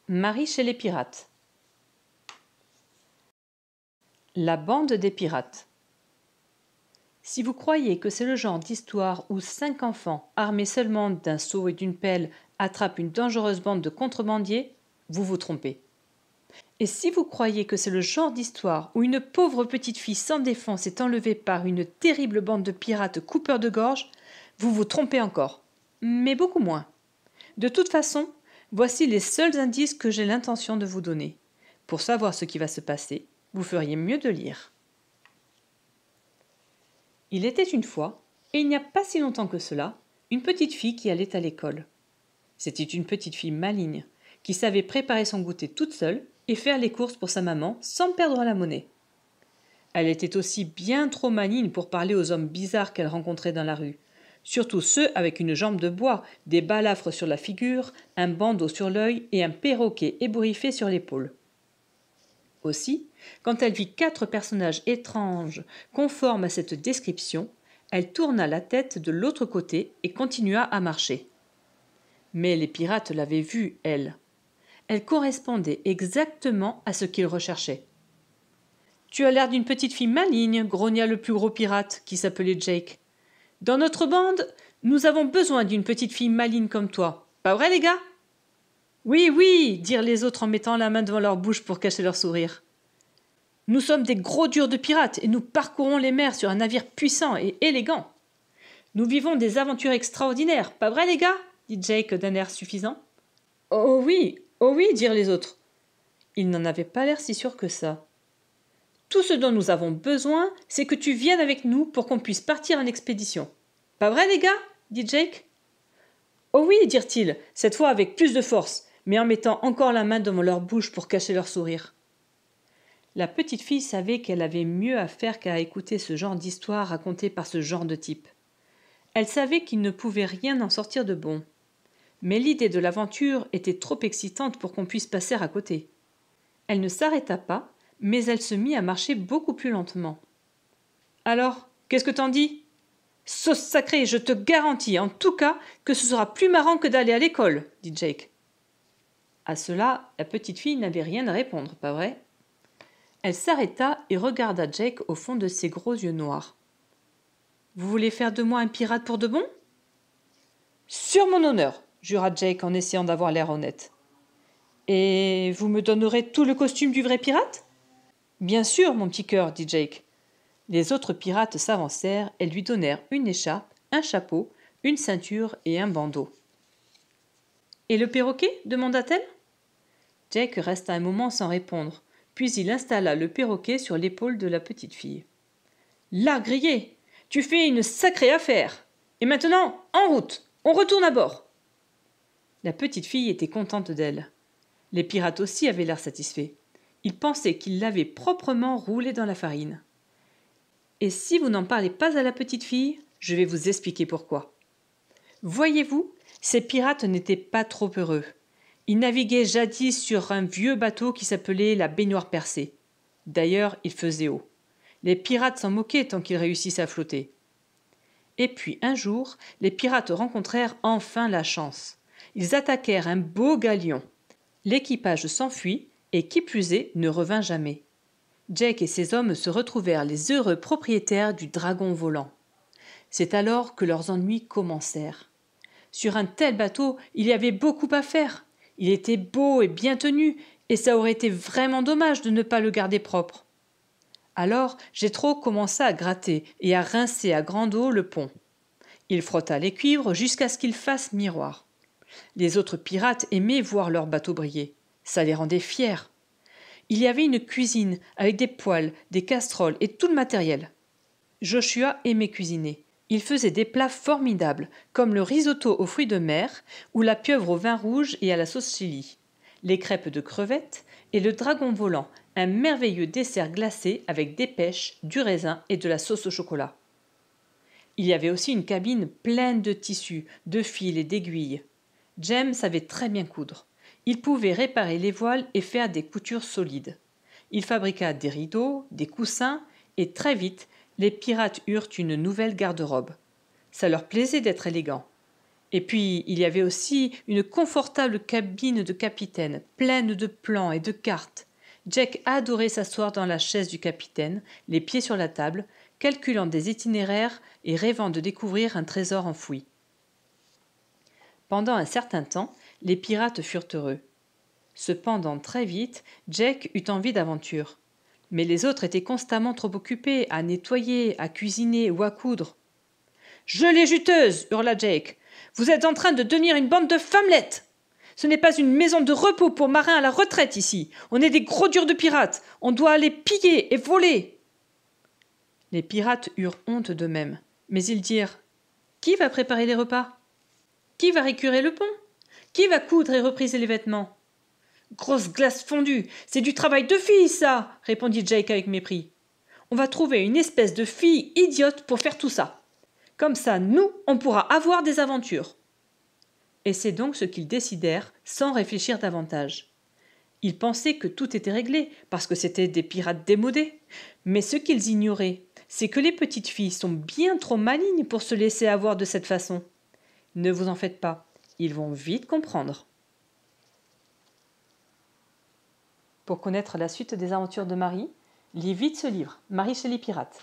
Marie chez les pirates. La bande des pirates. Si vous croyez que c'est le genre d'histoire où 5 enfants, armés seulement d'un seau et d'une pelle, attrapent une dangereuse bande de contrebandiers, vous vous trompez. Et si vous croyez que c'est le genre d'histoire où une pauvre petite fille sans défense est enlevée par une terrible bande de pirates coupeurs de gorge, vous vous trompez encore. Mais beaucoup moins. De toute façon, voici les seuls indices que j'ai l'intention de vous donner. Pour savoir ce qui va se passer, vous feriez mieux de lire. Il était une fois, et il n'y a pas si longtemps que cela, une petite fille qui allait à l'école. C'était une petite fille maligne, qui savait préparer son goûter toute seule et faire les courses pour sa maman sans perdre la monnaie. Elle était aussi bien trop maligne pour parler aux hommes bizarres qu'elle rencontrait dans la rue, surtout ceux avec une jambe de bois, des balafres sur la figure, un bandeau sur l'œil et un perroquet ébouriffé sur l'épaule. Aussi, quand elle vit 4 personnages étranges conformes à cette description, elle tourna la tête de l'autre côté et continua à marcher. Mais les pirates l'avaient vue, elle. Elle correspondait exactement à ce qu'ils recherchaient. « Tu as l'air d'une petite fille maligne, » grogna le plus gros pirate, qui s'appelait Jake. « Dans notre bande, nous avons besoin d'une petite fille maligne comme toi. Pas vrai, les gars ?» « Oui, oui, dirent les autres en mettant la main devant leur bouche pour cacher leur sourire. Nous sommes des gros durs de pirates et nous parcourons les mers sur un navire puissant et élégant. Nous vivons des aventures extraordinaires, pas vrai, les gars ?» dit Jake d'un air suffisant. Oh oui, dirent les autres. Ils n'en avaient pas l'air si sûrs que ça. Tout ce dont nous avons besoin, c'est que tu viennes avec nous pour qu'on puisse partir en expédition. Pas vrai, les gars dit Jake. Oh oui, dirent-ils, cette fois avec plus de force, mais en mettant encore la main devant leur bouche pour cacher leur sourire. La petite fille savait qu'elle avait mieux à faire qu'à écouter ce genre d'histoire racontée par ce genre de type. Elle savait qu'il ne pouvait rien en sortir de bon. Mais l'idée de l'aventure était trop excitante pour qu'on puisse passer à côté. Elle ne s'arrêta pas, mais elle se mit à marcher beaucoup plus lentement. « Alors, qu'est-ce que t'en dis ?»« Sauce sacrée, je te garantis en tout cas que ce sera plus marrant que d'aller à l'école, » dit Jake. À cela, la petite fille n'avait rien à répondre, pas vrai ? Elle s'arrêta et regarda Jake au fond de ses gros yeux noirs. « Vous voulez faire de moi un pirate pour de bon ?»« Sur mon honneur !» jura Jake en essayant d'avoir l'air honnête. « Et vous me donnerez tout le costume du vrai pirate ?»« Bien sûr, mon petit cœur, » dit Jake. Les autres pirates s'avancèrent et lui donnèrent une écharpe, un chapeau, une ceinture et un bandeau. « Et le perroquet ?» demanda-t-elle. Jake resta un moment sans répondre, puis il installa le perroquet sur l'épaule de la petite fille. « Là, grillé, tu fais une sacrée affaire. Et maintenant, en route, on retourne à bord. » La petite fille était contente d'elle. Les pirates aussi avaient l'air satisfaits. Ils pensaient qu'ils l'avaient proprement roulée dans la farine. Et si vous n'en parlez pas à la petite fille, je vais vous expliquer pourquoi. Voyez-vous, ces pirates n'étaient pas trop heureux. Ils naviguaient jadis sur un vieux bateau qui s'appelait la baignoire percée. D'ailleurs, il faisait eau. Les pirates s'en moquaient tant qu'ils réussissaient à flotter. Et puis un jour, les pirates rencontrèrent enfin la chance. Ils attaquèrent un beau galion. L'équipage s'enfuit et qui plus est ne revint jamais. Jake et ses hommes se retrouvèrent les heureux propriétaires du dragon volant. C'est alors que leurs ennuis commencèrent. Sur un tel bateau, il y avait beaucoup à faire. Il était beau et bien tenu, et ça aurait été vraiment dommage de ne pas le garder propre. Alors Jéthro commença à gratter et à rincer à grande eau le pont. Il frotta les cuivres jusqu'à ce qu'ils fassent miroir. Les autres pirates aimaient voir leur bateau briller. Ça les rendait fiers. Il y avait une cuisine avec des poêles, des casseroles et tout le matériel. Joshua aimait cuisiner. Il faisait des plats formidables, comme le risotto aux fruits de mer ou la pieuvre au vin rouge et à la sauce chili, les crêpes de crevettes et le dragon volant, un merveilleux dessert glacé avec des pêches, du raisin et de la sauce au chocolat. Il y avait aussi une cabine pleine de tissus, de fils et d'aiguilles. Jem savait très bien coudre. Il pouvait réparer les voiles et faire des coutures solides. Il fabriqua des rideaux, des coussins, et très vite, les pirates eurent une nouvelle garde-robe. Ça leur plaisait d'être élégants. Et puis, il y avait aussi une confortable cabine de capitaine, pleine de plans et de cartes. Jack adorait s'asseoir dans la chaise du capitaine, les pieds sur la table, calculant des itinéraires et rêvant de découvrir un trésor enfoui. Pendant un certain temps, les pirates furent heureux. Cependant, très vite, Jack eut envie d'aventure. Mais les autres étaient constamment trop occupés à nettoyer, à cuisiner ou à coudre. « Gelée juteuse !» hurla Jake. « Vous êtes en train de devenir une bande de femmelettes ! Ce n'est pas une maison de repos pour marins à la retraite ici. On est des gros durs de pirates. On doit aller piller et voler !» Les pirates eurent honte d'eux-mêmes, mais ils dirent « Qui va préparer les repas ? Qui va récurer le pont ? Qui va coudre et repriser les vêtements ?»« Grosse glace fondue, c'est du travail de fille, ça !» répondit Jake avec mépris. « On va trouver une espèce de fille idiote pour faire tout ça. Comme ça, nous, on pourra avoir des aventures. » Et c'est donc ce qu'ils décidèrent, sans réfléchir davantage. Ils pensaient que tout était réglé, parce que c'étaient des pirates démodés. Mais ce qu'ils ignoraient, c'est que les petites filles sont bien trop malignes pour se laisser avoir de cette façon. Ne vous en faites pas, ils vont vite comprendre. Pour connaître la suite des aventures de Marie, lis vite ce livre, Marie chez les pirates.